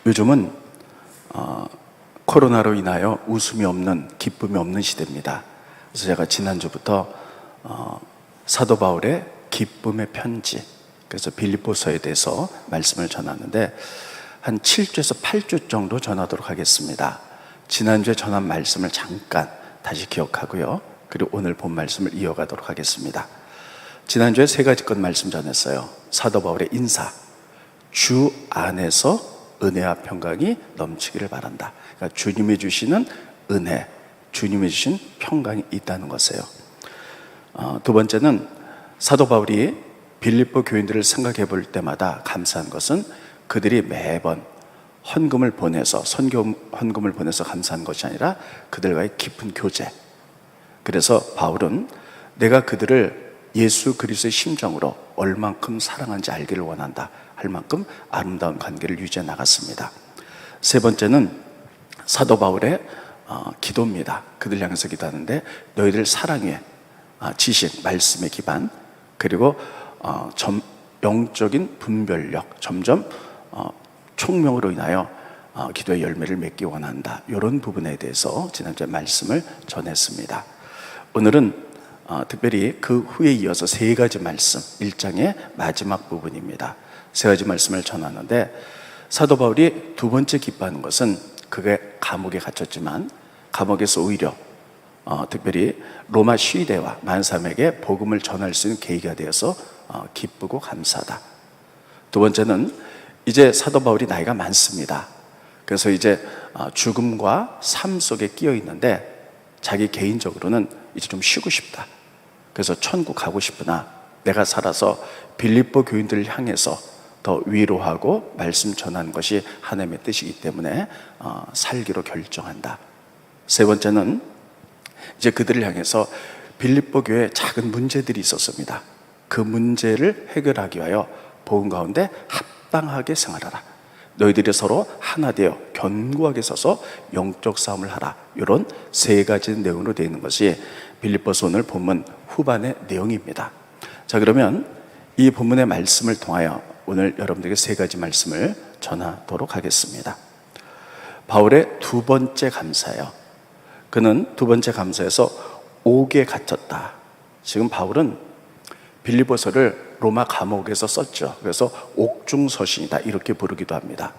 요즘은 코로나로 인하여 웃음이 없는, 기쁨이 없는 시대입니다. 그래서 제가 지난주부터 사도 바울의 기쁨의 편지, 그래서 빌립보서에 대해서 말씀을 전하는데 한 7주에서 8주 정도 전하도록 하겠습니다. 지난주에 전한 말씀을 잠깐 다시 기억하고요, 그리고 오늘 본 말씀을 이어가도록 하겠습니다. 지난주에 세 가지 것 말씀 전했어요. 사도 바울의 인사, 주 안에서 은혜와 평강이 넘치기를 바란다. 그러니까 주님이 주시는 은혜, 주님이 주신 평강이 있다는 것이에요. 두 번째는 사도 바울이 빌립보 교인들을 생각해 볼 때마다 감사한 것은 그들이 매번 헌금을 보내서, 선교 헌금을 보내서 감사한 것이 아니라 그들과의 깊은 교제. 그래서 바울은 내가 그들을 예수 그리스도의 심정으로 얼만큼 사랑하는지 알기를 원한다 할 만큼 아름다운 관계를 유지해 나갔습니다. 세 번째는 사도 바울의 기도입니다. 그들 향해서 기도하는데 너희들 사랑 위에 지식, 말씀의 기반, 그리고 영적인 분별력, 점점 총명으로 인하여 기도의 열매를 맺기 원한다. 이런 부분에 대해서 지난주에 말씀을 전했습니다. 오늘은 특별히 그 후에 이어서 세 가지 말씀, 1장의 마지막 부분입니다. 세 가지 말씀을 전하는데 사도 바울이 두 번째 기뻐하는 것은 그게 감옥에 갇혔지만 감옥에서 오히려 특별히 로마 시위대와 많은 사람에게 복음을 전할 수 있는 계기가 되어서 기쁘고 감사하다. 두 번째는 이제 사도 바울이 나이가 많습니다. 그래서 이제 죽음과 삶 속에 끼어 있는데 자기 개인적으로는 이제 좀 쉬고 싶다. 그래서 천국 가고 싶으나 내가 살아서 빌립보 교인들을 향해서 더 위로하고 말씀 전하는 것이 하나님의 뜻이기 때문에 살기로 결정한다. 세 번째는 이제 그들을 향해서 빌립보 교회에 작은 문제들이 있었습니다. 그 문제를 해결하기 위하여 복음 가운데 합당하게 생활하라. 너희들이 서로 하나 되어 견고하게 서서 영적 싸움을 하라. 이런 세 가지 내용으로 되어 있는 것이 빌립보서 오늘 본문 후반의 내용입니다. 자, 그러면 이 본문의 말씀을 통하여 오늘 여러분들에게 세 가지 말씀을 전하도록 하겠습니다. 바울의 두 번째 감사예요. 그는 두 번째 감사에서 옥에 갇혔다. 지금 바울은 빌립보서를 로마 감옥에서 썼죠. 그래서 옥중서신이다 이렇게 부르기도 합니다.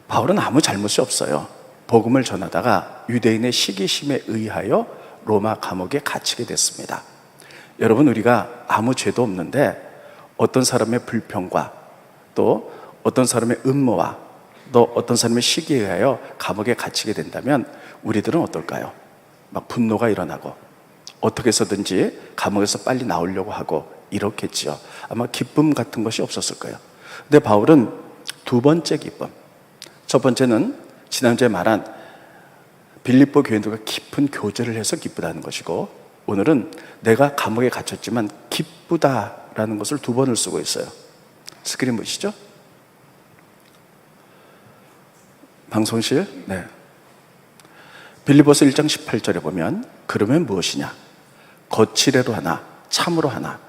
바울은 아무 잘못이 없어요. 복음을 전하다가 유대인의 시기심에 의하여 로마 감옥에 갇히게 됐습니다. 여러분, 우리가 아무 죄도 없는데 어떤 사람의 불평과 또 어떤 사람의 음모와 또 어떤 사람의 시기에 의하여 감옥에 갇히게 된다면 우리들은 어떨까요? 막 분노가 일어나고 어떻게 해서든지 감옥에서 빨리 나오려고 하고 이렇겠지요. 아마 기쁨 같은 것이 없었을 거예요. 근데 바울은 두 번째 기쁨, 첫 번째는 지난주에 말한 빌립보 교인들과 깊은 교제를 해서 기쁘다는 것이고, 오늘은 내가 감옥에 갇혔지만 기쁘다라는 것을 두 번을 쓰고 있어요. 스크린 보시죠? 방송실? 네. 빌립보서 1장 18절에 보면 그러면 무엇이냐? 거칠애로 하나 참으로 하나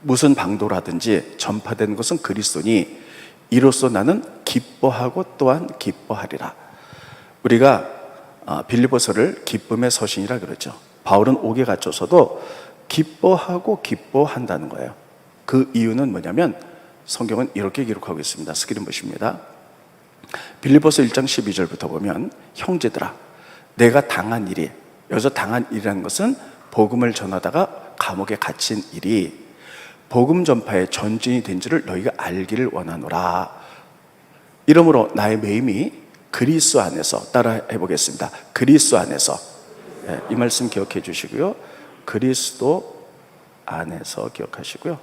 무슨 방도로 하든지 전파되는 것은 그리스도니 이로써 나는 기뻐하고 또한 기뻐하리라. 우리가 빌립보서를 기쁨의 서신이라 그러죠. 바울은 옥에 갇혀서도 기뻐하고 기뻐한다는 거예요. 그 이유는 뭐냐면 성경은 이렇게 기록하고 있습니다. 스크린 보십니다. 빌립보서 1장 12절부터 보면 형제들아 내가 당한 일이, 여기서 당한 일이라는 것은 복음을 전하다가 감옥에 갇힌 일이 복음 전파의 전진이 된 줄을 너희가 알기를 원하노라. 이러므로 나의 매임이 그리스도 안에서, 따라 해보겠습니다. 그리스도 안에서, 이 말씀 기억해 주시고요. 그리스도 안에서 기억하시고요.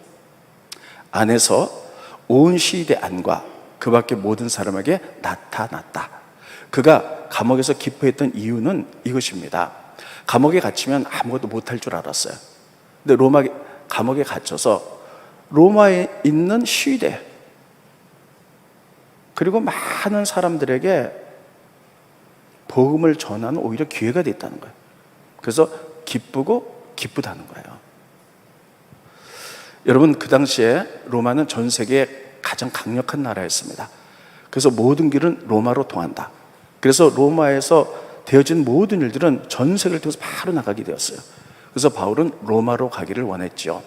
안에서 온 시대 안과 그 밖에 모든 사람에게 나타났다. 그가 감옥에서 기뻐했던 이유는 이것입니다. 감옥에 갇히면 아무것도 못할 줄 알았어요. 근데 로마 감옥에 갇혀서 로마에 있는 시대 그리고 많은 사람들에게 복음을 전하는 오히려 기회가 됐다는 거예요. 그래서 기쁘고 기쁘다는 거예요. 여러분, 그 당시에 로마는 전 세계에 가장 강력한 나라였습니다. 그래서 모든 길은 로마로 통한다. 그래서 로마에서 되어진 모든 일들은 전 세계를 통해서 바로 나가게 되었어요. 그래서 바울은 로마로 가기를 원했죠.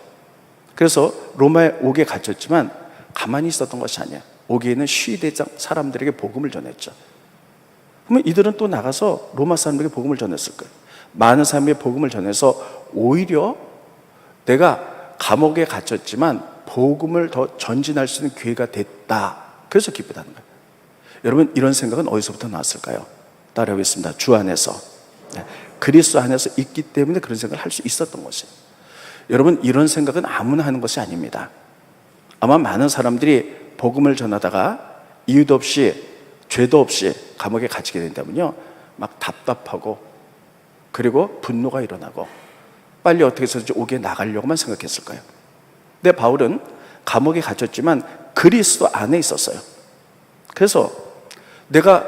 그래서 로마에 옥에 갇혔지만 가만히 있었던 것이 아니에요. 옥에 있는 시위대장 사람들에게 복음을 전했죠. 그러면 이들은 또 나가서 로마 사람들에게 복음을 전했을 거예요. 많은 사람에게 복음을 전해서 오히려 내가 감옥에 갇혔지만 복음을 더 전진할 수 있는 기회가 됐다. 그래서 기쁘다는 거예요. 여러분, 이런 생각은 어디서부터 나왔을까요? 따라하겠습니다. 주 안에서, 그리스도 안에서 있기 때문에 그런 생각을 할 수 있었던 것이에요. 여러분, 이런 생각은 아무나 하는 것이 아닙니다. 아마 많은 사람들이 복음을 전하다가 이유도 없이 죄도 없이 감옥에 갇히게 된다면요, 막 답답하고 그리고 분노가 일어나고 빨리 어떻게 해서든지 옥에 나가려고만 생각했을 거예요. 근데 바울은 감옥에 갇혔지만 그리스도 안에 있었어요. 그래서 내가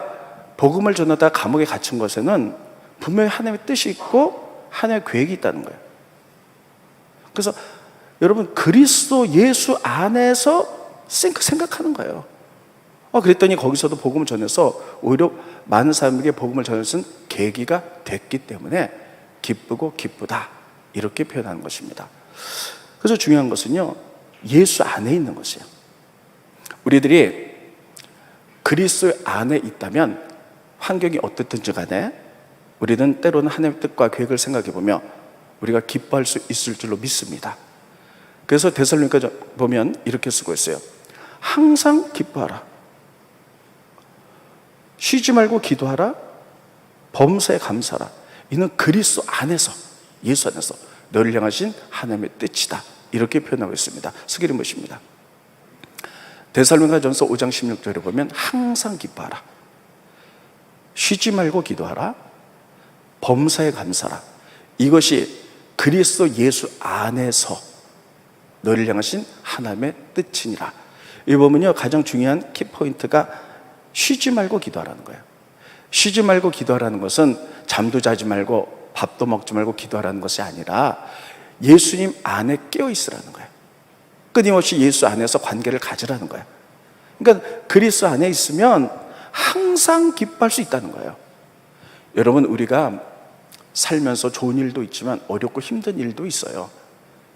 복음을 전하다 감옥에 갇힌 것에는 분명히 하나님의 뜻이 있고 하나님의 계획이 있다는 거예요. 그래서 여러분, 그리스도 예수 안에서 생각하는 거예요. 그랬더니 거기서도 복음을 전해서 오히려 많은 사람에게 복음을 전할 수 있는 계기가 됐기 때문에 기쁘고 기쁘다, 이렇게 표현하는 것입니다. 그래서 중요한 것은요, 예수 안에 있는 것이에요. 우리들이 그리스도 안에 있다면 환경이 어떻든지 간에 우리는 때로는 하나님의 뜻과 계획을 생각해 보며 우리가 기뻐할 수 있을 줄로 믿습니다. 그래서 데살로니가 보면 이렇게 쓰고 있어요. 항상 기뻐하라, 쉬지 말고 기도하라, 범사에 감사하라. 이는 그리스도 안에서, 예수 안에서 너를 향하신 하나님의 뜻이다, 이렇게 표현하고 있습니다. 스기름 보십니다. 데살로니가전서 5장 16절에 보면 항상 기뻐하라, 쉬지 말고 기도하라, 범사에 감사하라. 이것이 그리스도 예수 안에서 너를 향하신 하나님의 뜻이니라. 이 보면요, 가장 중요한 키포인트가 쉬지 말고 기도하라는 거예요. 쉬지 말고 기도하라는 것은 잠도 자지 말고 밥도 먹지 말고 기도하라는 것이 아니라 예수님 안에 깨어 있으라는 거예요. 끊임없이 예수 안에서 관계를 가지라는 거예요. 그러니까 그리스도 안에 있으면 항상 기뻐할 수 있다는 거예요. 여러분, 우리가 살면서 좋은 일도 있지만 어렵고 힘든 일도 있어요.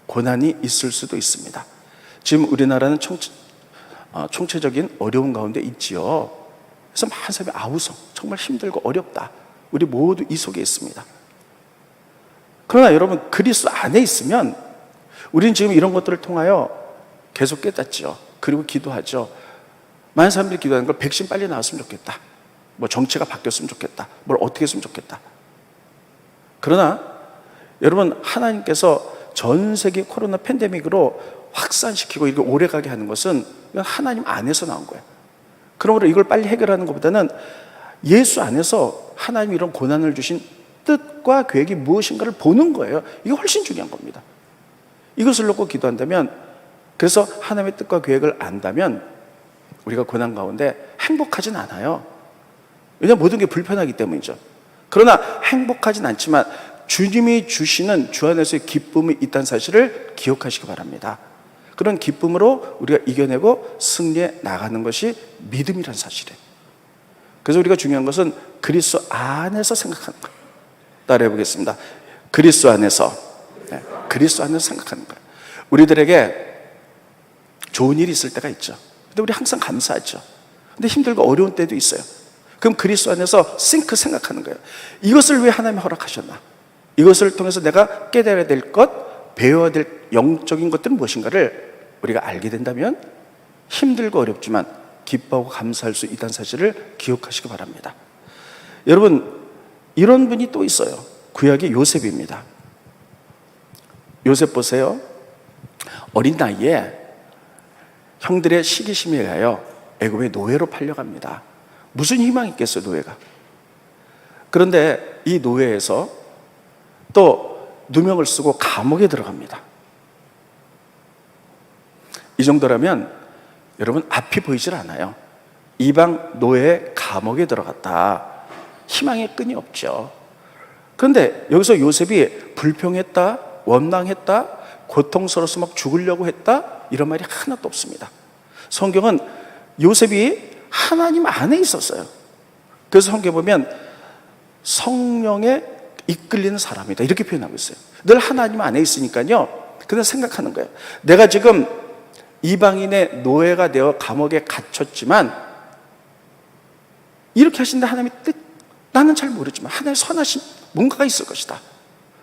고난이 있을 수도 있습니다. 지금 우리나라는 총체적인 어려운 가운데 있지요. 그래서 많은 사람이 아우성, 정말 힘들고 어렵다, 우리 모두 이 속에 있습니다. 그러나 여러분, 그리스도 안에 있으면 우리는 지금 이런 것들을 통하여 계속 깨닫죠. 그리고 기도하죠. 많은 사람들이 기도하는 걸 백신 빨리 나왔으면 좋겠다, 뭐 정치가 바뀌었으면 좋겠다, 뭘 어떻게 했으면 좋겠다. 그러나 여러분, 하나님께서 전 세계 코로나 팬데믹으로 확산시키고 이렇게 오래가게 하는 것은 하나님 안에서 나온 거예요. 그러므로 이걸 빨리 해결하는 것보다는 예수 안에서 하나님이 이런 고난을 주신 뜻과 계획이 무엇인가를 보는 거예요. 이게 훨씬 중요한 겁니다. 이것을 놓고 기도한다면, 그래서 하나님의 뜻과 계획을 안다면 우리가 고난 가운데 행복하진 않아요. 왜냐하면 모든 게 불편하기 때문이죠. 그러나 행복하진 않지만 주님이 주시는 주 안에서의 기쁨이 있다는 사실을 기억하시기 바랍니다. 그런 기쁨으로 우리가 이겨내고 승리해 나가는 것이 믿음이라는 사실이에요. 그래서 우리가 중요한 것은 그리스도 안에서 생각하는 거예요. 따라해 보겠습니다. 그리스도 안에서, 그리스도 안에서 생각하는 거예요. 우리들에게 좋은 일이 있을 때가 있죠. 근데 우리 항상 감사하죠. 근데 힘들고 어려운 때도 있어요. 그럼 그리스도 안에서 생각하는 거예요. 이것을 왜 하나님이 허락하셨나? 이것을 통해서 내가 깨달아야 될 것, 배워야 될 영적인 것들은 무엇인가를 우리가 알게 된다면 힘들고 어렵지만 기뻐하고 감사할 수 있다는 사실을 기억하시기 바랍니다. 여러분, 이런 분이 또 있어요. 구약의 요셉입니다. 요셉 보세요. 어린 나이에 형들의 시기심에 의하여 애굽의 노예로 팔려갑니다. 무슨 희망이 있겠어요, 노예가. 그런데 이 노예에서 또 누명을 쓰고 감옥에 들어갑니다. 이 정도라면 여러분, 앞이 보이질 않아요. 이방 노예의 감옥에 들어갔다. 희망의 끈이 없죠. 그런데 여기서 요셉이 불평했다, 원망했다, 고통스러워서 막 죽으려고 했다, 이런 말이 하나도 없습니다. 성경은 요셉이 하나님 안에 있었어요. 그래서 성경에 보면 성령에 이끌리는 사람이다 이렇게 표현하고 있어요. 늘 하나님 안에 있으니까요, 그냥 생각하는 거예요. 내가 지금 이방인의 노예가 되어 감옥에 갇혔지만 이렇게 하신다 하나님의 뜻, 나는 잘 모르지만 하나님의 선하신 뭔가가 있을 것이다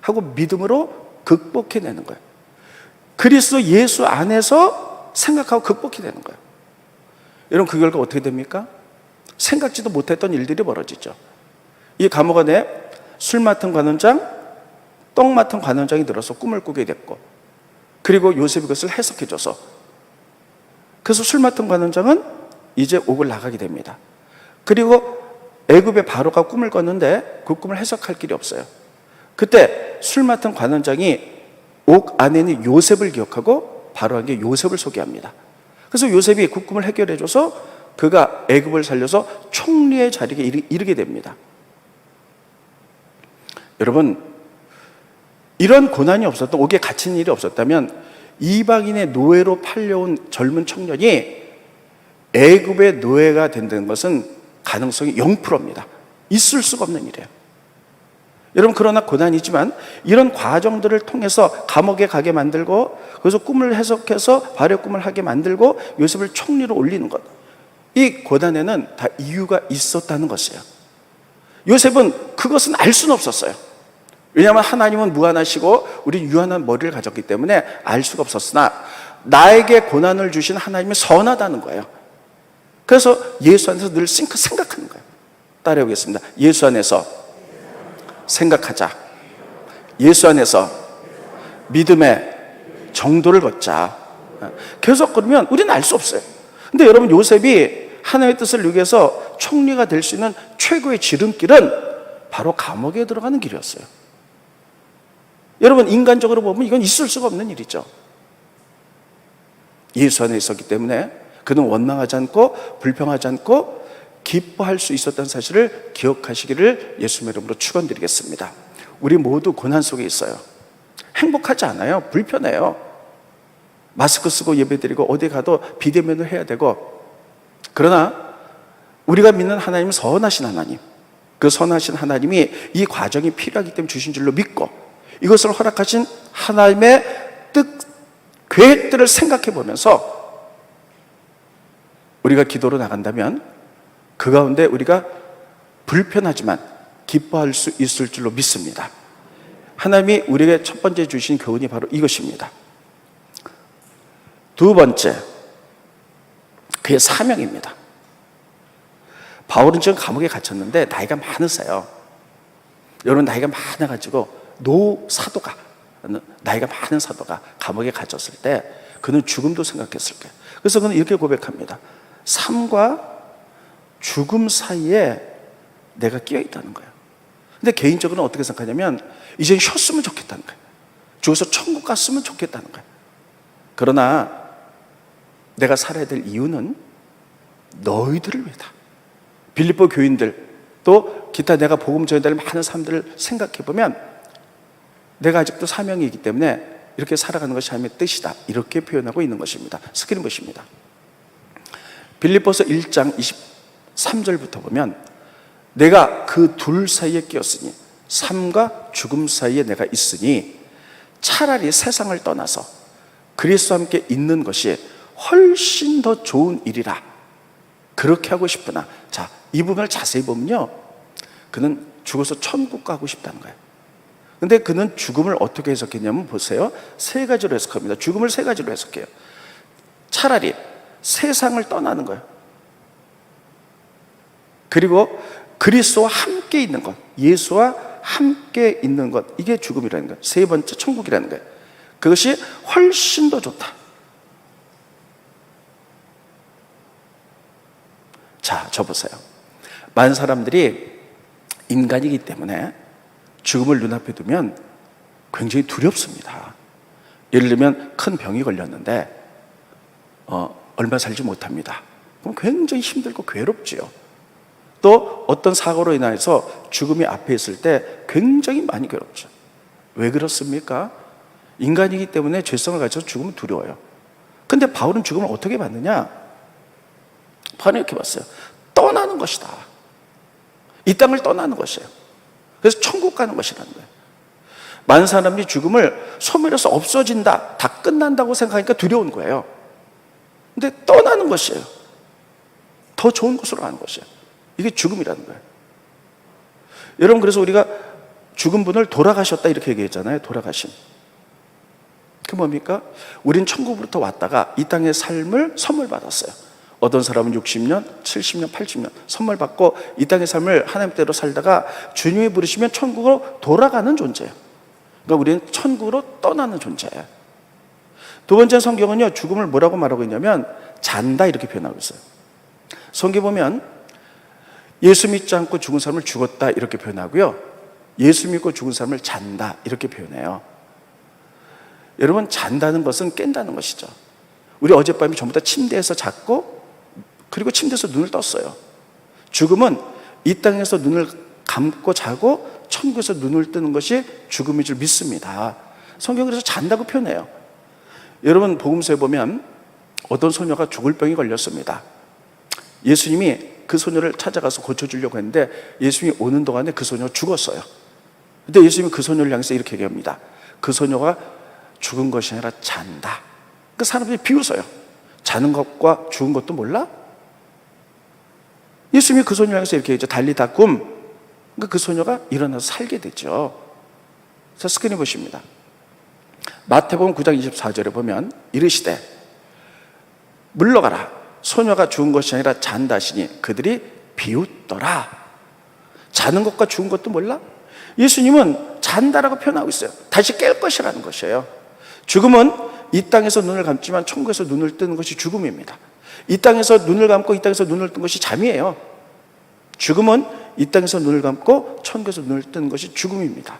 하고 믿음으로 극복해내는 거예요. 그리스도 예수 안에서 생각하고 극복해내는 거예요. 여러분, 그 결과 어떻게 됩니까? 생각지도 못했던 일들이 벌어지죠. 이 감옥 안에 술 맡은 관원장, 떡 맡은 관원장이 들어서 꿈을 꾸게 됐고, 그리고 요셉이 그것을 해석해줘서, 그래서 술 맡은 관원장은 이제 옥을 나가게 됩니다. 그리고 애굽의 바로가 꿈을 꿨는데 그 꿈을 해석할 길이 없어요. 그때 술 맡은 관원장이 옥 안에 있는 요셉을 기억하고 바로에게 요셉을 소개합니다. 그래서 요셉이 그 꿈을 해결해줘서 그가 애굽을 살려서 총리의 자리에 이르게 됩니다. 여러분, 이런 고난이 없었던, 옥에 갇힌 일이 없었다면 이방인의 노예로 팔려온 젊은 청년이 애굽의 노예가 된다는 것은 가능성이 0%입니다. 있을 수가 없는 일이에요. 여러분, 그러나 고난이지만 이런 과정들을 통해서 감옥에 가게 만들고, 그래서 꿈을 해석해서 바로의 꿈을 하게 만들고 요셉을 총리로 올리는 것, 이 고난에는 다 이유가 있었다는 것이에요. 요셉은 그것은 알 수는 없었어요. 왜냐하면 하나님은 무한하시고 우리 유한한 머리를 가졌기 때문에 알 수가 없었으나 나에게 고난을 주신 하나님이 선하다는 거예요. 그래서 예수 안에서 늘 생각하는 거예요. 따라해보겠습니다. 예수 안에서 생각하자. 예수 안에서 믿음의 정도를 걷자. 계속 그러면 우리는 알 수 없어요. 근데 여러분, 요셉이 하나님의 뜻을 위해서 총리가 될 수 있는 최고의 지름길은 바로 감옥에 들어가는 길이었어요. 여러분, 인간적으로 보면 이건 있을 수가 없는 일이죠. 예수 안에 있었기 때문에 그는 원망하지 않고 불평하지 않고 기뻐할 수 있었다는 사실을 기억하시기를 예수님의 이름으로 축원드리겠습니다. 우리 모두 고난 속에 있어요. 행복하지 않아요. 불편해요. 마스크 쓰고 예배드리고 어디 가도 비대면을 해야 되고, 그러나 우리가 믿는 하나님은 선하신 하나님, 그 선하신 하나님이 이 과정이 필요하기 때문에 주신 줄로 믿고 이것을 허락하신 하나님의 뜻, 계획들을 생각해 보면서 우리가 기도로 나간다면 그 가운데 우리가 불편하지만 기뻐할 수 있을 줄로 믿습니다. 하나님이 우리에게 첫 번째 주신 교훈이 바로 이것입니다. 두 번째, 그의 사명입니다. 바울은 지금 감옥에 갇혔는데 나이가 많으세요. 여러분, 나이가 많아가지고 나이가 많은 사도가 감옥에 갇혔을 때 그는 죽음도 생각했을 거예요. 그래서 그는 이렇게 고백합니다. 삶과 죽음 사이에 내가 끼어 있다는 거예요. 근데 개인적으로는 어떻게 생각하냐면 이제 쉬었으면 좋겠다는 거예요. 죽어서 천국 갔으면 좋겠다는 거예요. 그러나 내가 살아야 될 이유는 너희들을 위해다. 빌립보 교인들, 또 기타 내가 복음 전해야 될 많은 사람들을 생각해 보면 내가 아직도 사명이 있기 때문에 이렇게 살아가는 것이 하나님의 뜻이다, 이렇게 표현하고 있는 것입니다. 스크린 보십니다. 빌립보서 1장 23절부터 보면 내가 그 둘 사이에 끼었으니, 삶과 죽음 사이에 내가 있으니 차라리 세상을 떠나서 그리스도와 함께 있는 것이 훨씬 더 좋은 일이라 그렇게 하고 싶으나, 자, 이 부분을 자세히 보면요, 그는 죽어서 천국 가고 싶다는 거예요. 근데 그는 죽음을 어떻게 해석했냐면 보세요. 세 가지로 해석합니다. 죽음을 세 가지로 해석해요. 차라리 세상을 떠나는 거예요. 그리고 그리스도와 함께 있는 것, 예수와 함께 있는 것, 이게 죽음이라는 거예요. 세 번째, 천국이라는 거예요. 그것이 훨씬 더 좋다. 자, 저 보세요. 많은 사람들이 인간이기 때문에 죽음을 눈앞에 두면 굉장히 두렵습니다. 예를 들면 큰 병이 걸렸는데 얼마 살지 못합니다. 그럼 굉장히 힘들고 괴롭지요. 또 어떤 사고로 인해서 죽음이 앞에 있을 때 굉장히 많이 괴롭죠. 왜 그렇습니까? 인간이기 때문에 죄성을 가져서 죽으면 두려워요. 근데 바울은 죽음을 어떻게 봤느냐? 바울은 이렇게 봤어요. 떠나는 것이다. 이 땅을 떠나는 것이에요. 그래서 천국 가는 것이라는 거예요. 많은 사람들이 죽음을 소멸해서 없어진다, 다 끝난다고 생각하니까 두려운 거예요. 근데 떠나는 것이에요. 더 좋은 곳으로 가는 것이에요. 이게 죽음이라는 거예요. 여러분, 그래서 우리가 죽은 분을 돌아가셨다 이렇게 얘기했잖아요. 돌아가심. 그 뭡니까? 우린 천국으로부터 왔다가 이 땅의 삶을 선물 받았어요. 어떤 사람은 60년, 70년, 80년 선물 받고 이 땅의 삶을 하나님대로 살다가 주님이 부르시면 천국으로 돌아가는 존재예요. 그러니까 우리는 천국으로 떠나는 존재예요. 두 번째, 성경은요, 죽음을 뭐라고 말하고 있냐면 잔다 이렇게 표현하고 있어요. 성경 보면 예수 믿지 않고 죽은 사람을 죽었다 이렇게 표현하고요, 예수 믿고 죽은 사람을 잔다 이렇게 표현해요. 여러분, 잔다는 것은 깬다는 것이죠. 우리 어젯밤에 전부 다 침대에서 잤고 그리고 침대에서 눈을 떴어요. 죽음은 이 땅에서 눈을 감고 자고 천국에서 눈을 뜨는 것이 죽음인 줄 믿습니다. 성경은 그래서 잔다고 표현해요. 여러분, 복음서에 보면 어떤 소녀가 죽을 병이 걸렸습니다. 예수님이 그 소녀를 찾아가서 고쳐주려고 했는데 예수님이 오는 동안에 그 소녀가 죽었어요. 근데 예수님이 그 소녀를 향해서 이렇게 얘기합니다. 그 소녀가 죽은 것이 아니라 잔다. 그 사람들이 비웃어요. 자는 것과 죽은 것도 몰라? 예수님이 그 소녀를 향해서 이렇게 얘기했죠. 달리다 굼. 그러니까 그 소녀가 일어나서 살게 됐죠. 자, 스크린 보십니다. 마태복음 9장 24절에 보면 이르시되 물러가라. 소녀가 죽은 것이 아니라 잔다 하시니 그들이 비웃더라. 자는 것과 죽은 것도 몰라? 예수님은 잔다라고 표현하고 있어요. 다시 깰 것이라는 것이에요. 죽음은 이 땅에서 눈을 감지만 천국에서 눈을 뜨는 것이 죽음입니다. 이 땅에서 눈을 감고 이 땅에서 눈을 뜬 것이 잠이에요. 죽음은 이 땅에서 눈을 감고 천국에서 눈을 뜨는 것이 죽음입니다.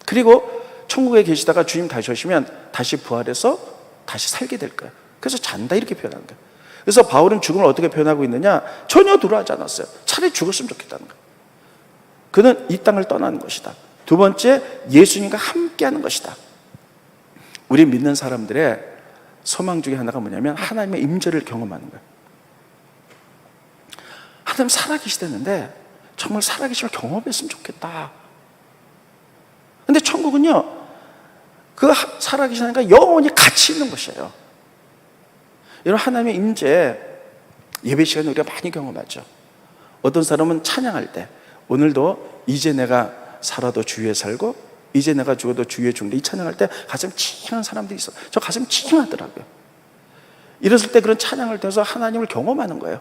그리고 천국에 계시다가 주님 다시 오시면 다시 부활해서 다시 살게 될 거예요. 그래서 잔다 이렇게 표현하는 거예요. 그래서 바울은 죽음을 어떻게 표현하고 있느냐? 전혀 두려워하지 않았어요. 차라리 죽었으면 좋겠다는 거예요. 그는 이 땅을 떠나는 것이다. 두 번째, 예수님과 함께하는 것이다. 우리 믿는 사람들의 소망 중에 하나가 뭐냐면 하나님의 임재를 경험하는 거예요. 하나님 살아계시다는데 정말 살아계심을 경험했으면 좋겠다. 근데 천국은요, 그 살아계신 하나님과 영원히 같이 있는 것이에요. 여러분, 하나님의 임재 예배 시간에 우리가 많이 경험하죠. 어떤 사람은 찬양할 때 오늘도 이제 내가 살아도 주위에 살고 이제 내가 죽어도 주위에 죽는데, 이 찬양할 때 가슴 찡한 사람들이 있어요. 저 가슴 찡하더라고요. 이랬을 때 그런 찬양을 통해서 하나님을 경험하는 거예요.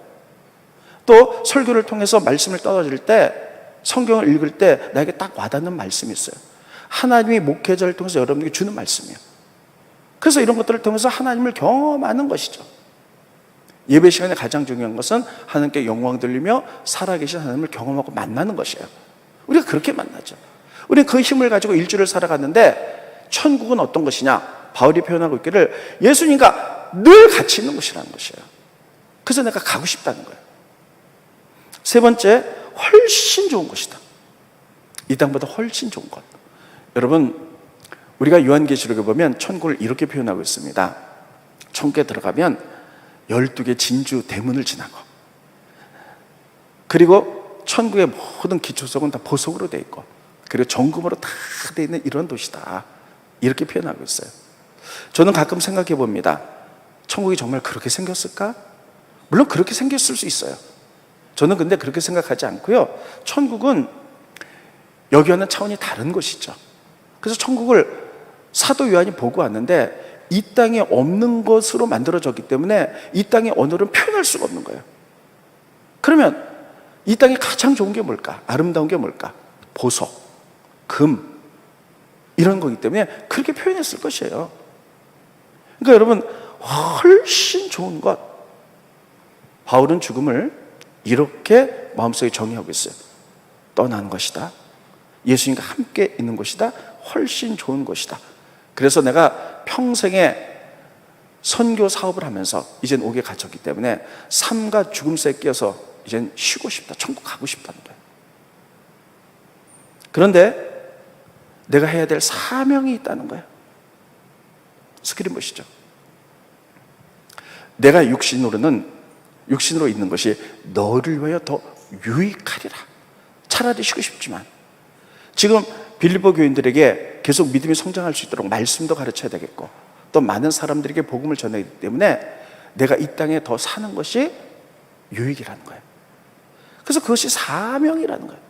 또 설교를 통해서 말씀을 떨어질 때, 성경을 읽을 때 나에게 딱 와닿는 말씀이 있어요. 하나님이 목회자를 통해서 여러분에게 주는 말씀이에요. 그래서 이런 것들을 통해서 하나님을 경험하는 것이죠. 예배 시간에 가장 중요한 것은 하나님께 영광 돌리며 살아계신 하나님을 경험하고 만나는 것이에요. 우리가 그렇게 만나죠. 우리는 그 힘을 가지고 일주일을 살아갔는데 천국은 어떤 것이냐? 바울이 표현하고 있기를 예수님과 늘 같이 있는 곳이라는 것이에요. 그래서 내가 가고 싶다는 거예요. 세 번째, 훨씬 좋은 곳이다. 이 땅보다 훨씬 좋은 것. 여러분, 우리가 요한계시록에 보면 천국을 이렇게 표현하고 있습니다. 천국에 들어가면 12개 진주 대문을 지나고, 그리고 천국의 모든 기초석은 다 보석으로 되어 있고, 그리고 정금으로 다 되어 있는 이런 도시다, 이렇게 표현하고 있어요. 저는 가끔 생각해 봅니다. 천국이 정말 그렇게 생겼을까? 물론 그렇게 생겼을 수 있어요. 저는 근데 그렇게 생각하지 않고요, 천국은 여기와는 차원이 다른 것이죠. 그래서 천국을 사도 요한이 보고 왔는데 이 땅에 없는 것으로 만들어졌기 때문에 이 땅의 언어는 표현할 수가 없는 거예요. 그러면 이 땅에 가장 좋은 게 뭘까? 아름다운 게 뭘까? 보석, 금, 이런 거기 때문에 그렇게 표현했을 것이에요. 그러니까 여러분, 훨씬 좋은 것. 바울은 죽음을 이렇게 마음속에 정의하고 있어요. 떠나는 것이다. 예수님과 함께 있는 것이다. 훨씬 좋은 것이다. 그래서 내가 평생에 선교 사업을 하면서 이젠 옥에 갇혔기 때문에 삶과 죽음 사이에 끼어서 이젠 쉬고 싶다. 천국 가고 싶다는 거예요. 그런데 내가 해야 될 사명이 있다는 거예요. 스크린 보시죠. 내가 육신으로는 육신으로 있는 것이 너를 위하여 더 유익하리라. 차라리 쉬고 싶지만 지금 빌립보 교인들에게 계속 믿음이 성장할 수 있도록 말씀도 가르쳐야 되겠고 또 많은 사람들에게 복음을 전해야 되기 때문에 내가 이 땅에 더 사는 것이 유익이라는 거예요. 그래서 그것이 사명이라는 거예요.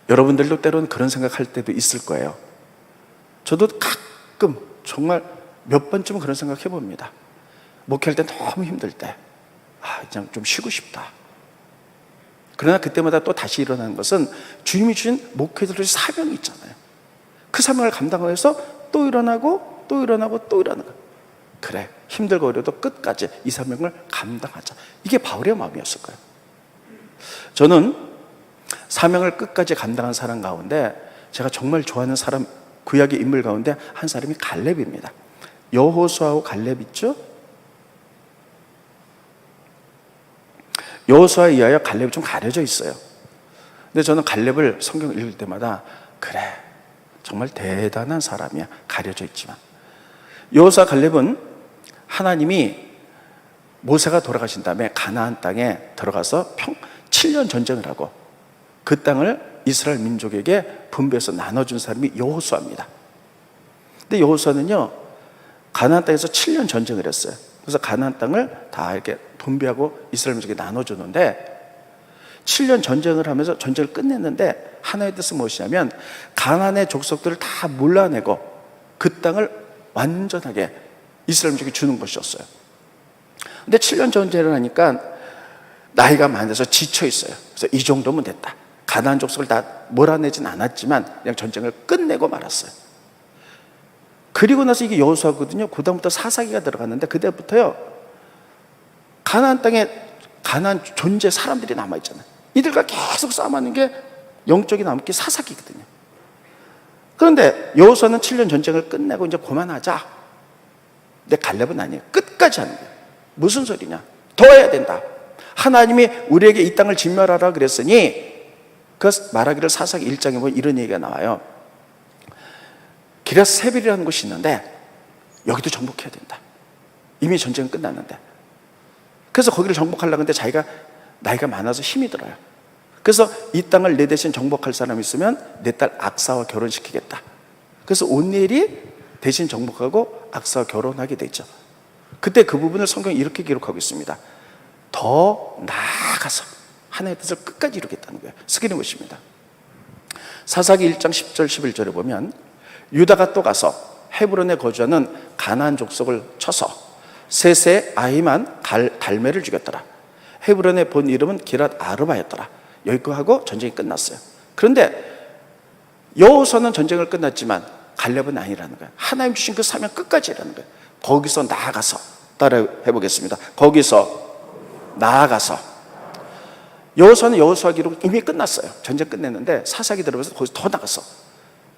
여러분들도 때로는 그런 생각할 때도 있을 거예요. 저도 가끔 정말 몇 번쯤은 그런 생각 해봅니다. 목회할 때 너무 힘들 때 그냥 좀 쉬고 싶다. 그러나 그때마다 또 다시 일어나는 것은 주님이 주신 목회자들의 사명이 있잖아요. 그 사명을 감당하기 위해서 또 일어나고 또 일어나고 또 일어나고, 그래 힘들고 어려도 끝까지 이 사명을 감당하자. 이게 바울의 마음이었을 거예요. 저는 사명을 끝까지 감당한 사람 가운데 제가 정말 좋아하는 사람, 구약의 인물 가운데 한 사람이 갈렙입니다. 여호수아하고 갈렙 있죠? 여호수아에 의하여 갈렙이 좀 가려져 있어요. 근데 저는 갈렙을 성경 읽을 때마다 그래 정말 대단한 사람이야, 가려져 있지만. 여호수아 갈렙은 하나님이 모세가 돌아가신 다음에 가나안 땅에 들어가서 7년 전쟁을 하고 그 땅을 이스라엘 민족에게 분배해서 나눠준 사람이 여호수아입니다. 근데 여호수아는요 가나안 땅에서 7년 전쟁을 했어요. 그래서 가나안 땅을 다 이렇게 분배하고 이스라엘 민족에게 나눠줬는데 7년 전쟁을 하면서 전쟁을 끝냈는데 하나의 뜻은 무엇이냐면 가나안의 족속들을 다 몰라내고 그 땅을 완전하게 이스라엘 민족에게 주는 것이었어요. 근데 7년 전쟁을 하니까 나이가 많아서 지쳐 있어요. 그래서 이 정도면 됐다. 가나안 족속을 다 몰아내진 않았지만 그냥 전쟁을 끝내고 말았어요. 그리고 나서 이게 여호수아거든요. 그다음부터 사사기가 들어갔는데 그때부터요 가나안 땅에 가나안 존재 사람들이 남아있잖아요. 이들과 계속 싸움하는 게 영적인 남기 사사기거든요. 그런데 여호수아는 7년 전쟁을 끝내고 이제 그만하자. 근데 갈렙은 아니에요. 끝까지 하는 거예요. 무슨 소리냐? 더 해야 된다. 하나님이 우리에게 이 땅을 진멸하라 그랬으니 그 말하기를 사사기 1장에 보면 이런 얘기가 나와요. 기럇세벨이라는 곳이 있는데 여기도 정복해야 된다. 이미 전쟁은 끝났는데. 그래서 거기를 정복하려고 하는데 자기가 나이가 많아서 힘이 들어요. 그래서 이 땅을 내 대신 정복할 사람이 있으면 내 딸 악사와 결혼시키겠다. 그래서 온니엘이 대신 정복하고 악사와 결혼하게 되죠. 그때 그 부분을 성경이 이렇게 기록하고 있습니다. 더 나아가서 하나님의 뜻을 끝까지 이루겠다는 거예요. 스크린 보십니다. 사사기 1장 10절 11절에 보면 유다가 또 가서 헤브론에 거주하는 가나안 족속을 쳐서 셋의 아이만 달메를 죽였더라. 헤브론의 본 이름은 기랏 아르바였더라. 여기까지 하고 전쟁이 끝났어요. 그런데 여호수아는 전쟁을 끝났지만 갈렙은 아니라는 거예요. 하나님 주신 그 사명 끝까지 이라는 거예요. 거기서 나아가서 따라 해보겠습니다. 거기서 나아가서 여호수아는 여호수아기로 이미 끝났어요. 전쟁 끝냈는데 사사기 들어가서 거기서 더 나가서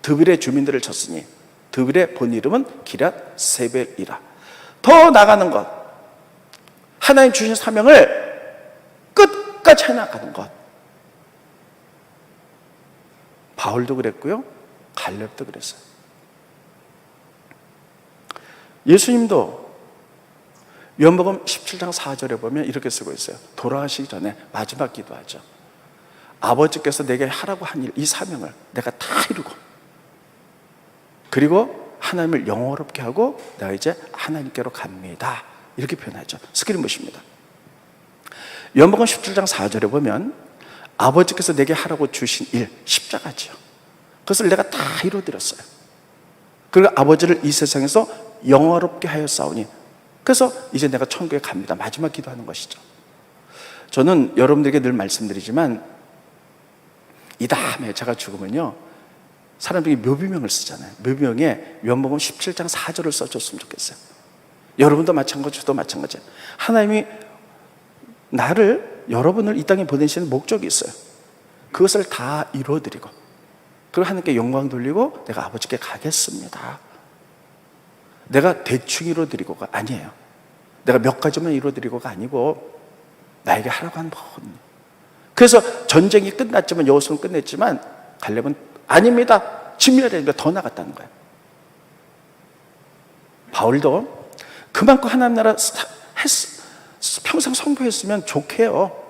드빌의 주민들을 쳤으니 드빌의 본 이름은 기럇세벨이라. 더 나가는 것, 하나님 주신 사명을 끝까지 해나가는 것. 바울도 그랬고요, 갈렙도 그랬어요. 예수님도 요한복음 17장 4절에 보면 이렇게 쓰고 있어요. 돌아가시기 전에 마지막 기도하죠. 아버지께서 내게 하라고 한 일, 이 사명을 내가 다 이루고 그리고 하나님을 영원롭게 하고 내가 이제 하나님께로 갑니다. 이렇게 표현하죠. 스크린 보십니다. 요한복음 17장 4절에 보면 아버지께서 내게 하라고 주신 일, 십자가지요. 그것을 내가 다 이루어드렸어요. 그리고 아버지를 이 세상에서 영화롭게 하였사오니 그래서 이제 내가 천국에 갑니다. 마지막 기도하는 것이죠. 저는 여러분들에게 늘 말씀드리지만 이 다음에 제가 죽으면요 사람들이 묘비명을 쓰잖아요. 묘비명에 요한복음 17장 4절을 써줬으면 좋겠어요. 여러분도 마찬가지, 저도 마찬가지예요. 하나님이 여러분을 이 땅에 보내시는 목적이 있어요. 그것을 다 이루어드리고 그리고 하나님께 영광 돌리고 내가 아버지께 가겠습니다. 내가 대충 이루어드리고가 아니에요. 내가 몇 가지만 이루어드리고가 아니고 나에게 하라고 하는 법. 그래서 전쟁이 끝났지만 여호수아는 끝냈지만 갈렙은 아닙니다. 진멸해야 되니까 더 나갔다는 거예요. 바울도 그만큼 하나님 나라 평생 선교했으면 좋게요.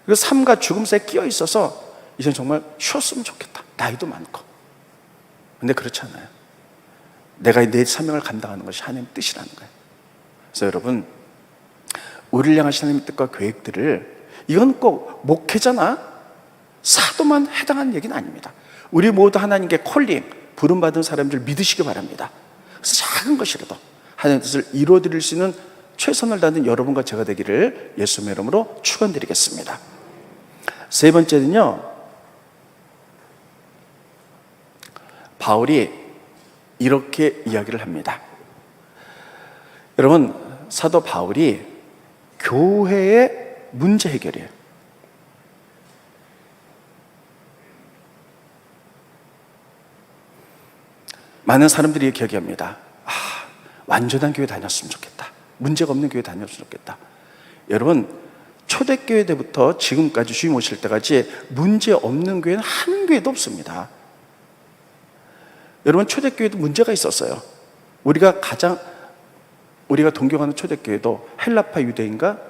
그리고 삶과 죽음 사이에 끼어 있어서 이젠 정말 쉬었으면 좋겠다. 나이도 많고. 근데 그렇지 않아요. 내가 내 사명을 감당하는 것이 하나님의 뜻이라는 거예요. 그래서 여러분, 우리를 향하신 하나님의 뜻과 계획들을, 이건 꼭 목회자나 사도만 해당하는 얘기는 아닙니다. 우리 모두 하나님께 콜링, 부름받은 사람들 믿으시기 바랍니다. 그래서 작은 것이라도 하나님의 뜻을 이루어드릴 수 있는 최선을 다하는 여러분과 제가 되기를 예수님의 이름으로 축원드리겠습니다. 세 번째는요, 바울이 이렇게 이야기를 합니다. 여러분, 사도 바울이 교회의 문제 해결이에요. 많은 사람들이 이렇게 얘기합니다. 완전한 교회 다녔으면 좋겠다. 문제가 없는 교회 다녔으면 좋겠다. 여러분, 초대교회 때부터 지금까지 주님 오실 때까지 문제 없는 교회는 한 교회도 없습니다. 여러분, 초대교회도 문제가 있었어요. 우리가 동경하는 초대교회도 헬라파 유대인과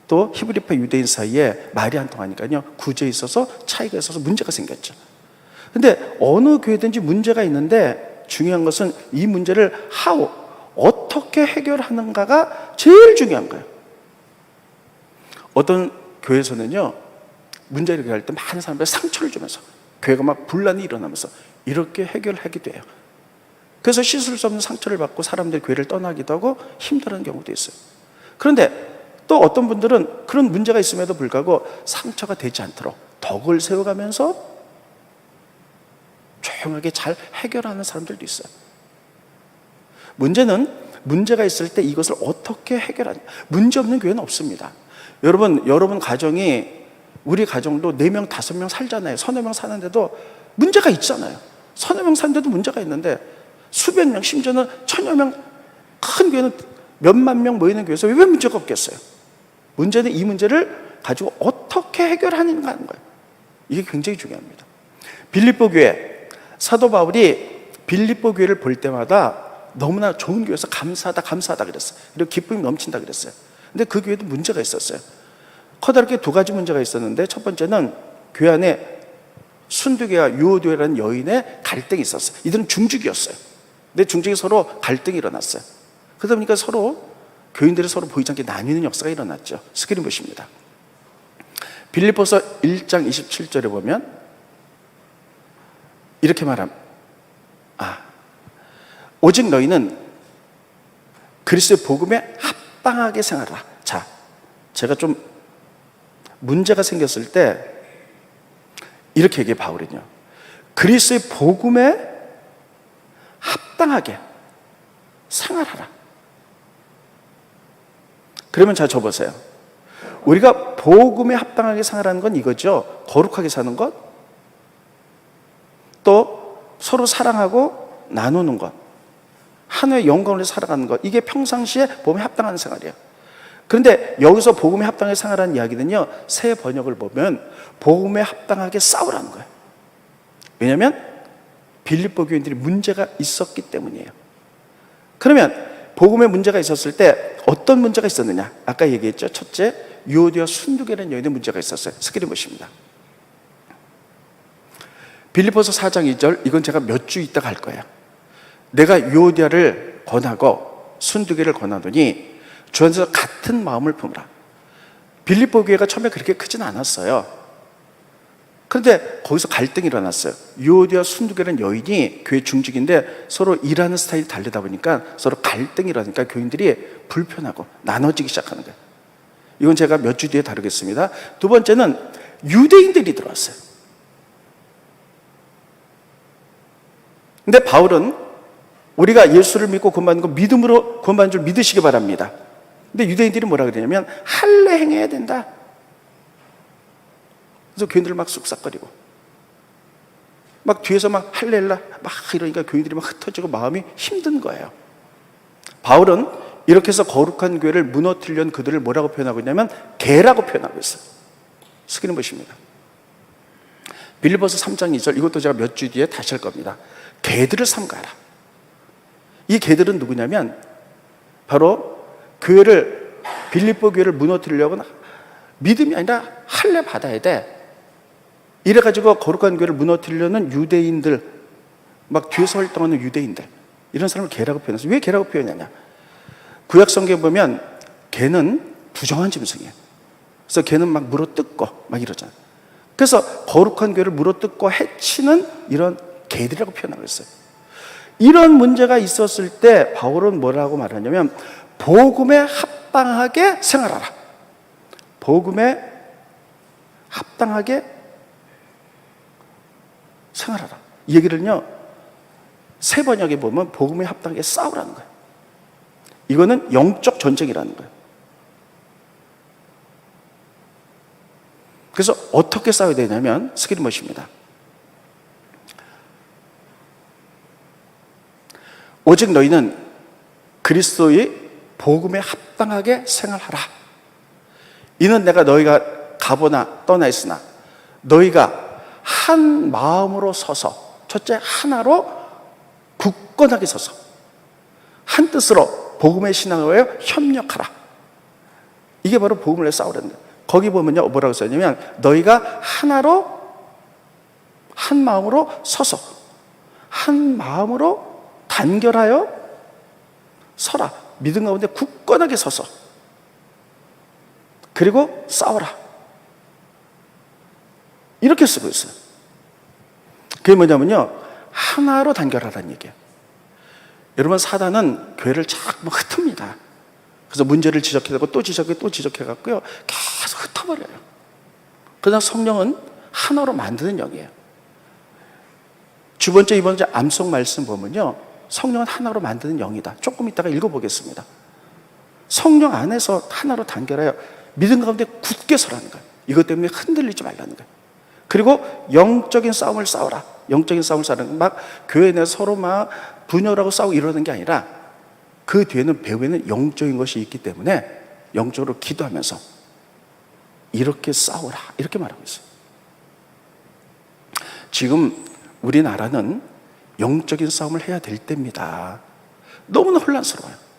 또 히브리파 유대인 사이에 말이 안 통하니까요, 구제에 있어서 차이가 있어서 문제가 생겼죠. 근데 어느 교회든지 문제가 있는데 중요한 것은 이 문제를 어떻게 해결하는가가 제일 중요한 거예요. 어떤 교회에서는요, 문제를 해결할 때 많은 사람들이 상처를 주면서 교회가 막 분란이 일어나면서 이렇게 해결하기도 해요. 그래서 씻을 수 없는 상처를 받고 사람들이 교회를 떠나기도 하고 힘들어하는 경우도 있어요. 그런데 또 어떤 분들은 그런 문제가 있음에도 불구하고 상처가 되지 않도록 덕을 세워가면서 조용하게 잘 해결하는 사람들도 있어요. 문제는 문제가 있을 때 이것을 어떻게 해결하냐. 문제 없는 교회는 없습니다. 여러분 가정이, 우리 가정도 4명, 5명 살잖아요. 서너 명 사는데도 문제가 있잖아요. 서너 명 사는데도 문제가 있는데 수백 명, 심지어는 천여 명, 큰 교회는 몇만 명 모이는 교회에서 왜 문제가 없겠어요? 문제는 이 문제를 가지고 어떻게 해결하는가 하는 거예요. 이게 굉장히 중요합니다. 빌립보 교회, 사도 바울이 빌립보 교회를 볼 때마다 너무나 좋은 교회에서 감사하다 그랬어요. 그리고 기쁨이 넘친다 그랬어요. 근데 그 교회도 문제가 있었어요. 커다랗게 2가지 문제가 있었는데, 첫 번째는 교회 안에 순두개와 유오디아라는 여인의 갈등이 있었어요. 이들은 중직이었어요. 근데 중직이 서로 갈등이 일어났어요. 그러다 보니까 교인들이 서로 보이지 않게 나뉘는 역사가 일어났죠. 스크린 보십니다. 빌립보서 1장 27절에 보면 이렇게 말합니다. 오직 너희는 그리스도의 복음에 합당하게 생활하라. 자, 제가 좀 문제가 생겼을 때 이렇게 얘기해. 바울은요, 그리스도의 복음에 합당하게 생활하라. 그러면 자, 저 보세요. 우리가 복음에 합당하게 생활하는 건 이거죠. 거룩하게 사는 것, 또 서로 사랑하고 나누는 것, 하나의 영광으로 살아가는 것, 이게 평상시에 복음에 합당한 생활이에요. 그런데 여기서 복음에 합당하게 생활하는 이야기는요, 새 번역을 보면 복음에 합당하게 싸우라는 거예요. 왜냐하면 빌립보 교인들이 문제가 있었기 때문이에요. 그러면 복음에 문제가 있었을 때 어떤 문제가 있었느냐? 아까 얘기했죠. 첫째, 유오디아 순두개라는 여인의 문제가 있었어요. 스크린 보십니다. 빌립보서 4장 2절, 이건 제가 몇 주 있다가 할 거예요. 내가 유오디아를 권하고 순두개를 권하더니 주 안에서 같은 마음을 품으라. 빌립보 교회가 처음에 그렇게 크진 않았어요. 그런데 거기서 갈등이 일어났어요. 유오디아 순두개라는 여인이 교회 중직인데 서로 일하는 스타일이 다르다 보니까 서로 갈등이 일어나니까 교인들이 불편하고 나눠지기 시작하는 거예요. 이건 제가 몇 주 뒤에 다루겠습니다. 두 번째는 유대인들이 들어왔어요. 근데 바울은 우리가 예수를 믿고 구원받는 거 믿음으로 구원받는 줄 믿으시기 바랍니다. 근데 유대인들이 뭐라 그러냐면 할례 행해야 된다. 그래서 교인들 막 쑥삭거리고 막 뒤에서 막 할렐라 막 이러니까 교인들이 막 흩어지고 마음이 힘든 거예요. 바울은 이렇게 해서 거룩한 교회를 무너뜨리려는 그들을 뭐라고 표현하고 있냐면 개라고 표현하고 있어요. 스크린 보십니다. 빌립보서 3장 2절, 이것도 제가 몇 주 뒤에 다시 할 겁니다. 개들을 삼가라. 이 개들은 누구냐면 바로 교회를 빌립보 교회를 무너뜨리려고는 믿음이 아니라 할례 받아야 돼. 이래가지고 거룩한 교회를 무너뜨리려는 유대인들, 막 뒤에서 활동하는 유대인들, 이런 사람을 개라고 표현했어요. 왜 개라고 표현하냐? 구약 성경에 보면 개는 부정한 짐승이에요. 그래서 개는 막 물어뜯고 막 이러잖아요. 그래서 거룩한 교회를 물어뜯고 해치는 이런 개들이라고 표현하고 있어요. 이런 문제가 있었을 때 바울은 뭐라고 말하냐면 복음에 합당하게 생활하라. 복음에 합당하게 생활하라. 이 얘기를요, 세 번역에 보면 복음에 합당하게 싸우라는 거예요. 이거는 영적 전쟁이라는 거예요. 그래서 어떻게 싸워야 되냐면 스키리머시입니다. 오직 너희는 그리스도의 복음에 합당하게 생활하라. 이는 내가 너희가 가보나 떠나 있으나 너희가 한 마음으로 서서, 첫째 하나로 굳건하게 서서 한 뜻으로 복음의 신앙을 위하여 협력하라. 이게 바로 복음을 위해 싸우라는 거예요. 거기 보면요, 뭐라고 써있냐면 너희가 하나로, 한 마음으로 서서 한 마음으로 단결하여 서라. 믿음 가운데 굳건하게 서서 그리고 싸워라. 이렇게 쓰고 있어요. 그게 뭐냐면요, 하나로 단결하라는 얘기예요. 여러분, 사단은 교회를 자꾸 흩습니다. 그래서 문제를 지적해가고 또 지적해갖고요, 계속 흩어버려요. 그러나 성령은 하나로 만드는 영이에요. 주 번째, 이번째 암송 말씀 보면요, 성령은 하나로 만드는 영이다. 조금 이따가 읽어보겠습니다. 성령 안에서 하나로 단결하여 믿음 가운데 굳게 서라는 거예요. 이것 때문에 흔들리지 말라는 거예요. 그리고 영적인 싸움을 싸워라. 영적인 싸움을 싸우는 막 교회 내 서로 막 분열하고 싸우고 이러는 게 아니라 그 뒤에는 배후에는 영적인 것이 있기 때문에 영적으로 기도하면서 이렇게 싸우라. 이렇게 말하고 있어요. 지금 우리나라는 영적인 싸움을 해야 될 때입니다. 너무나 혼란스러워요.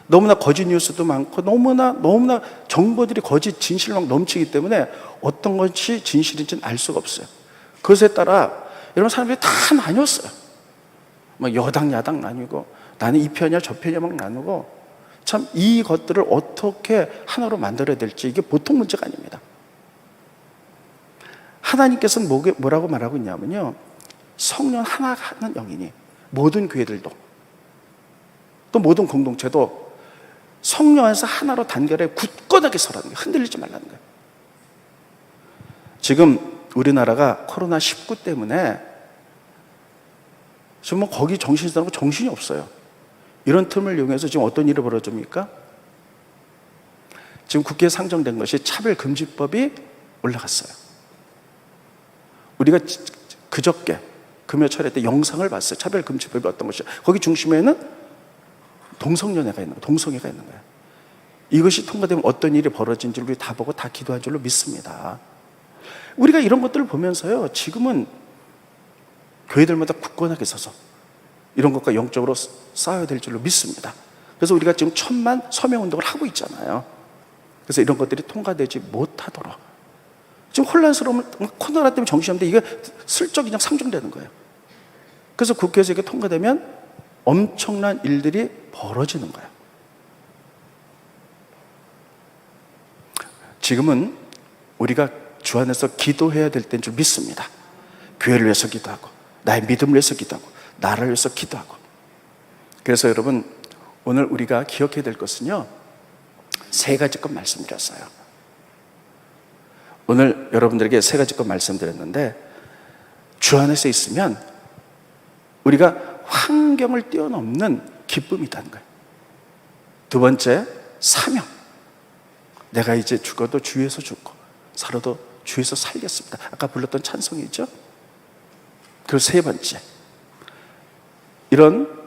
너무나 거짓 뉴스도 많고 너무나 정보들이 거짓 진실로 넘치기 때문에 어떤 것이 진실인지는 알 수가 없어요. 그것에 따라 여러분, 사람들이 다 나뉘었어요. 뭐 여당 야당 나뉘고 나는 이 편이야 저 편이야 막 나누고, 참 이것들을 어떻게 하나로 만들어야 될지 이게 보통 문제가 아닙니다. 하나님께서는 뭐라고 말하고 있냐면요, 성령 하나 하는 영이니 모든 교회들도 또 모든 공동체도 성령 안에서 하나로 단결해 굳건하게 서라는 거예요. 흔들리지 말라는 거예요. 지금 우리나라가 코로나19 때문에 지금 뭐 거기 정신이 나고 정신이 없어요. 이런 틈을 이용해서 지금 어떤 일이 벌어집니까? 지금 국회에 상정된 것이 차별금지법이 올라갔어요. 우리가 그저께 금요철에 때 영상을 봤어요. 차별금지법이 어떤 것이. 거기 중심에는 동성연애가 있는 거예요. 동성애가 있는 거예요. 이것이 통과되면 어떤 일이 벌어진 줄 우리 다 보고 다 기도한 줄로 믿습니다. 우리가 이런 것들을 보면서요, 지금은 교회들마다 굳건하게 서서 이런 것과 영적으로 싸워야 될 줄로 믿습니다. 그래서 우리가 지금 1000만 서명운동을 하고 있잖아요. 그래서 이런 것들이 통과되지 못하도록 지금 혼란스러우면 코로나 때문에 정신없는데 이게 슬쩍 그냥 상정되는 거예요. 그래서 국회에서 이게 통과되면 엄청난 일들이 벌어지는 거예요. 지금은 우리가 주 안에서 기도해야 될 때인 줄 믿습니다. 교회를 위해서 기도하고 나의 믿음을 위해서 기도하고 나를 위해서 기도하고. 그래서 여러분, 오늘 우리가 기억해야 될 것은요, 3가지 것 말씀드렸어요. 오늘 여러분들에게 3가지 것 말씀드렸는데, 주 안에서 있으면 우리가 환경을 뛰어넘는 기쁨이 있다는 거예요. 2번째, 사명. 내가 이제 죽어도 주에서 죽고 살아도 주에서 살겠습니다. 아까 불렀던 찬송이죠. 그리고 3번째, 이런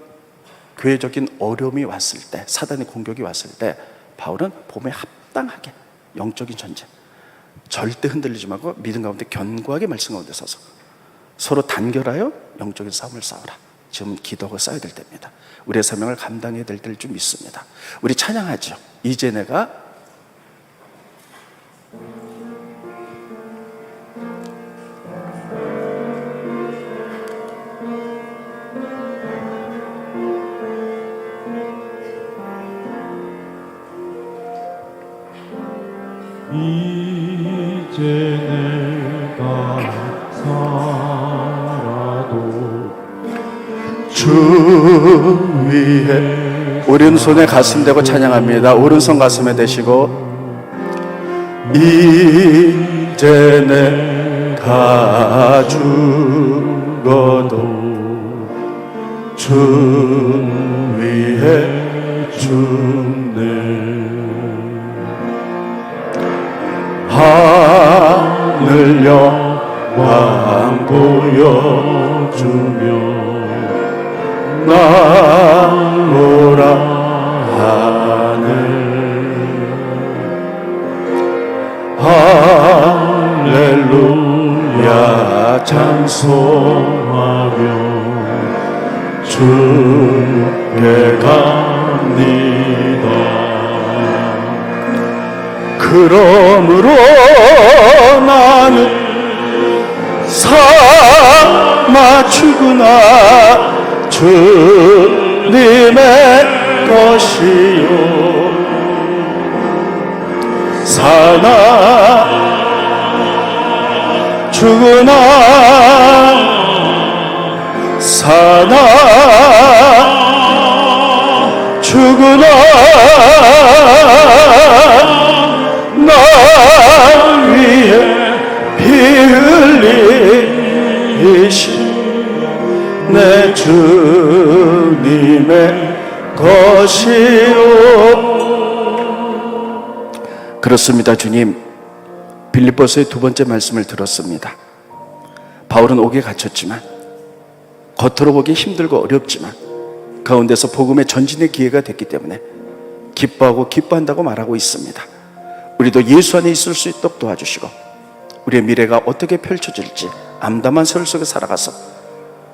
교회적인 어려움이 왔을 때, 사단의 공격이 왔을 때 바울은 봄에 합당하게 영적인 전쟁, 절대 흔들리지 말고 믿음 가운데 견고하게 말씀 가운데 서서 서로 단결하여 영적인 싸움을 싸우라. 지금 기도하고 싸야 될 때입니다. 우리의 사명을 감당해야 될 때를 좀 믿습니다. 우리 찬양하죠. 이제 내가 이제 내가 살아도 주 위에 오른손에 가슴 대고 찬양합니다. 오른손 가슴에 대시고 이제 내가 죽어도 주 위에 죽네. 하늘 영광 보여주며 나오라 하늘 할렐루야 찬송하며 주께 갑니다. 그러므로 나는 삼아 죽으나 주님의 것이요 사나 죽으나 사나 죽으나 나 위에 피 흘리신 내 주님의 것이요. 그렇습니다. 주님, 빌립보서의 두 번째 말씀을 들었습니다. 바울은 옥에 갇혔지만, 겉으로 보기 힘들고 어렵지만 가운데서 복음의 전진의 기회가 됐기 때문에 기뻐하고 기뻐한다고 말하고 있습니다. 우리도 예수 안에 있을 수 있도록 도와주시고 우리의 미래가 어떻게 펼쳐질지 암담한 세월 속에 살아가서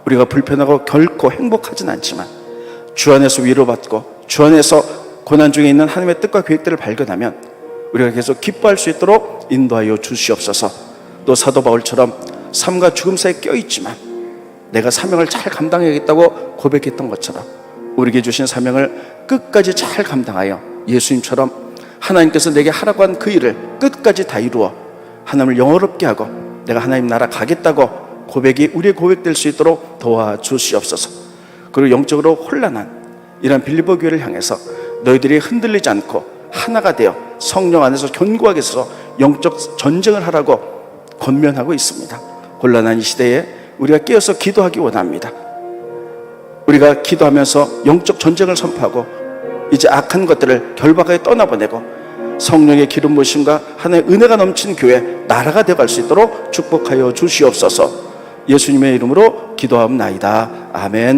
우리가 불편하고 결코 행복하진 않지만 주 안에서 위로받고 주 안에서 고난 중에 있는 하나님의 뜻과 계획들을 발견하면 우리가 계속 기뻐할 수 있도록 인도하여 주시옵소서. 또 사도 바울처럼 삶과 죽음 사이에 껴있지만 내가 사명을 잘 감당해야겠다고 고백했던 것처럼 우리에게 주신 사명을 끝까지 잘 감당하여 예수님처럼 하나님께서 내게 하라고 한 그 일을 끝까지 다 이루어 하나님을 영화롭게 하고 내가 하나님 나라 가겠다고 고백이 우리의 고백될 수 있도록 도와주시옵소서. 그리고 영적으로 혼란한 이런 빌립보 교회를 향해서 너희들이 흔들리지 않고 하나가 되어 성령 안에서 견고하게 서서 영적 전쟁을 하라고 권면하고 있습니다. 혼란한 이 시대에 우리가 깨어서 기도하기 원합니다. 우리가 기도하면서 영적 전쟁을 선포하고 이제 악한 것들을 결박하게 떠나보내고 성령의 기름 부으심과 하나님의 은혜가 넘치는 교회 나라가 되어갈 수 있도록 축복하여 주시옵소서. 예수님의 이름으로 기도하옵나이다. 아멘.